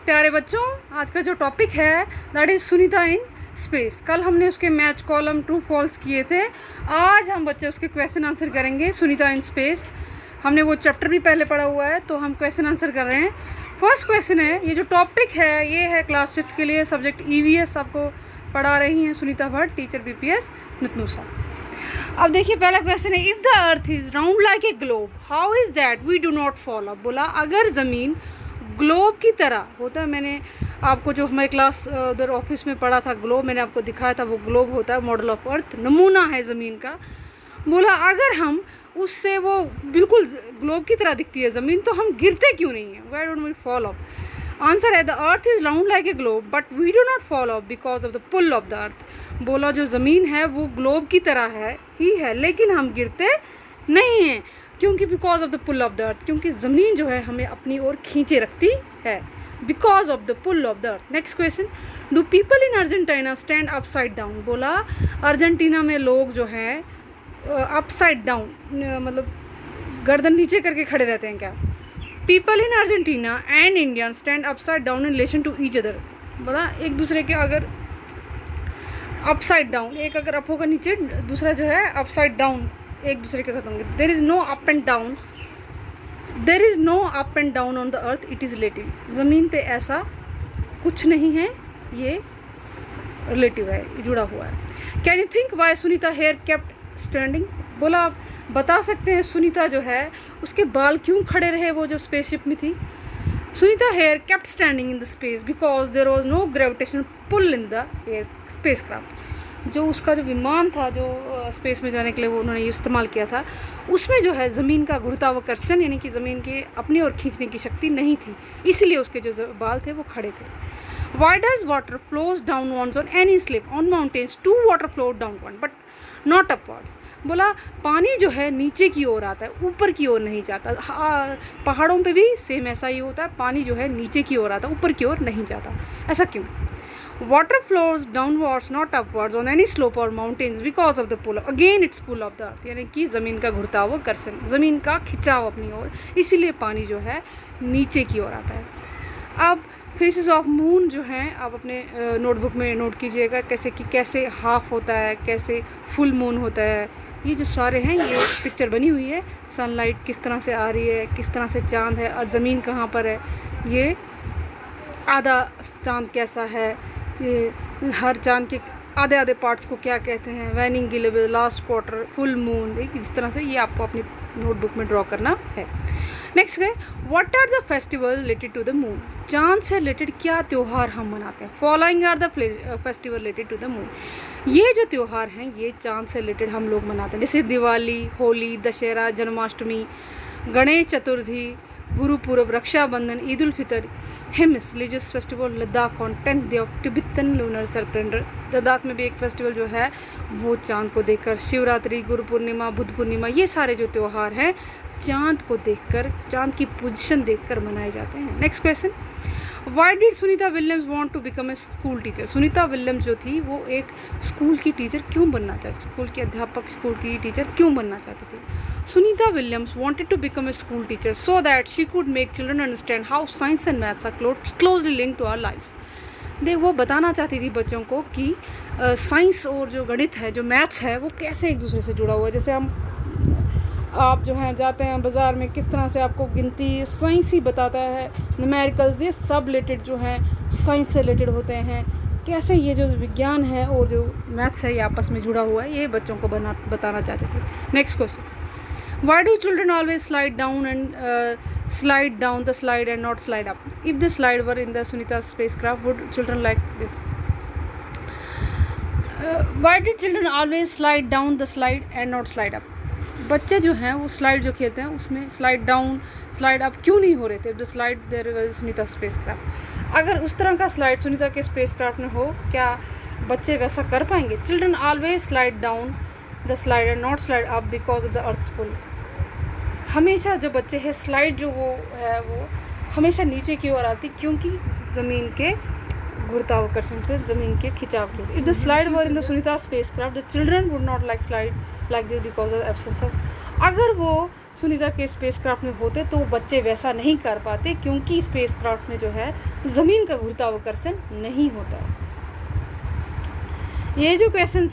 प्यारे बच्चों, आज का जो टॉपिक है that is Sunita in space. कल हमने उसके मैच कॉलम ट्रू फॉल्स किए थे। आज हम बच्चे उसके क्वेश्चन आंसर करेंगे सुनीता इन स्पेस। हमने वो चैप्टर भी पहले पढ़ा हुआ है, तो हम क्वेश्चन आंसर कर रहे हैं। फर्स्ट क्वेश्चन है, ये जो टॉपिक है ये है क्लास 5th के लिए, सब्जेक्ट EVS आपको पढ़ा रही हैं सुनीता भट्ट, टीचर BPS नुतनुसा। अब देखिए पहला क्वेश्चन है, if the earth is round like a globe how is that we do not fall. अब बोला अगर ज़मीन ग्लोब की तरह होता है, मैंने आपको जो हमारे क्लास उधर ऑफिस में पढ़ा था ग्लोब, मैंने आपको दिखाया था वो ग्लोब होता है, मॉडल ऑफ अर्थ, नमूना है ज़मीन का। बोला अगर हम उससे वो बिल्कुल ग्लोब की तरह दिखती है ज़मीन, तो हम गिरते क्यों नहीं हैं, why don't we fall off. Answer है the earth is round like a globe but we do not fall off because of the pull of the earth. बोला जो ज़मीन है वो ग्लोब की तरह है ही है, लेकिन हम गिरते नहीं हैं क्योंकि because of the pull of the earth, क्योंकि ज़मीन जो है हमें अपनी ओर खींचे रखती है, because of the pull of the earth. Next question, do people in Argentina stand upside down. बोला अर्जेंटीना में लोग जो हैं अपसाइड डाउन मतलब गर्दन नीचे करके खड़े रहते हैं क्या। People in Argentina and Indian stand upside down in relation to each other. बोला एक दूसरे के अगर अपसाइड डाउन, एक अगर अप होगा नीचे, दूसरा जो है अपसाइड डाउन, एक दूसरे के साथ होंगे। There is no up and down, there is no up and down on the earth, it is relative. ज़मीन पे ऐसा कुछ नहीं है, ये रिलेटिव है, जुड़ा हुआ है। Can you think why Sunita here kept standing. बोला आप बता सकते हैं सुनीता जो है उसके बाल क्यों खड़े रहे वो जो स्पेसशिप में थी। Sunita here kept standing in the space because there was no gravitational pull in the air spacecraft. जो उसका जो विमान था जो स्पेस में जाने के लिए वो उन्होंने इस्तेमाल किया था, उसमें जो है ज़मीन का गुरुत्वाकर्षण यानी कि ज़मीन के अपनी ओर खींचने की शक्ति नहीं थी, इसलिए उसके जो बाल थे वो खड़े थे। Why does water flows downwards on any slip on mountains to water flow downward but not upwards. बोला पानी जो है नीचे की ओर आता है, ऊपर की ओर नहीं जाता। पहाड़ों पे भी सेम ऐसा ही होता है, पानी जो है नीचे की ओर आता है, ऊपर की ओर नहीं जाता। ऐसा क्यों। Water flows downwards not upwards on any slope or mountains because of the pull, again it's pull of the earth, यानी कि ज़मीन का गुरुत्वाकर्षण, ज़मीन का खिंचाव अपनी ओर, इसीलिए पानी जो है नीचे की ओर आता है। अब फेसेस ऑफ मून जो हैं आप अपने नोटबुक में नोट कीजिएगा, कैसे हाफ होता है, कैसे फुल मून होता है। ये जो सारे हैं ये पिक्चर बनी हुई है, सनलाइट किस तरह से आ रही है, किस तरह से चाँद है और ज़मीन कहाँ पर है, ये आधा चाँद कैसा है, ये हर चांद के आधे आधे पार्ट्स को क्या कहते हैं, वैनिंग गिलेबल, लास्ट क्वार्टर, फुल मून, इस तरह से ये आपको अपनी नोटबुक में ड्रॉ करना है। नेक्स्ट है, what are the festival related to the moon. चांद से रिलेटेड क्या त्यौहार हम मनाते हैं। Following are the festival related to the moon. ये जो त्यौहार हैं ये चांद से रिलेटेड हम लोग मनाते हैं, जैसे Diwali, Holi, Dussehra, Janmashtami, Ganesh Chaturthi, Gurpurab, Raksha Bandhan, Eid ul Fitr, Hemis religious festival, Ladakh on 10th day of Tibetan lunar calendar. Ladakh में भी एक फेस्टिवल जो है वो चांद को देखकर, शिवरात्रि, गुरु पूर्णिमा, बुद्ध पूर्णिमा, ये सारे जो त्यौहार हैं चांद को देखकर, चांद की पोजीशन देखकर मनाए जाते हैं। Next question, why did Sunita Williams want to become a school teacher. Sunita Williams जो थी वो एक स्कूल की टीचर क्यों बनना चाहती, स्कूल की अध्यापक, स्कूल की टीचर क्यों बनना चाहती थी। Sunita Williams wanted to become a school teacher so that she could make children understand how science and maths are closely linked to our lives. वो बताना चाहती थी बच्चों को कि साइंस और जो गणित है, जो मैथ्स है, वो कैसे एक दूसरे से जुड़ा हुआ है। जैसे आप जो हैं जाते हैं बाज़ार में, किस तरह से आपको गिनती साइंस ही बताता है, न्यूमेरिकल्स, ये सब रिलेटेड जो हैं साइंस से रिलेटेड होते हैं, कैसे ये जो विज्ञान है और जो मैथ्स है ये आपस में जुड़ा हुआ है, ये बच्चों को बताना चाहते थे। Next question, why do children always slide down the slide and not slide up? If the slide were in the Sunita spacecraft, would children like this? Why did children always slide down the slide and not slide up? बच्चे जो हैं वो slide जो खेलते हैं उसमें slide down slide up क्यों नहीं हो रहे थे। The slide there was Sunita spacecraft. अगर उस तरह का स्लाइड सुनीता के स्पेसक्राफ्ट में हो, क्या बच्चे वैसा कर पाएंगे। Children always slide down the slide and not slide up because of the earth's pull. हमेशा जो बच्चे हैं स्लाइड जो वो है वो हमेशा नीचे की ओर आती, क्योंकि ज़मीन के गुरुत्वाकर्षण से, ज़मीन के खिंचाव के लिए। If the slide were in the Sunita spacecraft the children would not like slide like this because of the absence of अगर वो सुनीता के स्पेसक्राफ्ट में होते तो वो बच्चे वैसा नहीं कर पाते, क्योंकि स्पेसक्राफ्ट में जो है ज़मीन का गुरुत्वाकर्षण नहीं होता। ये जो क्वेश्चन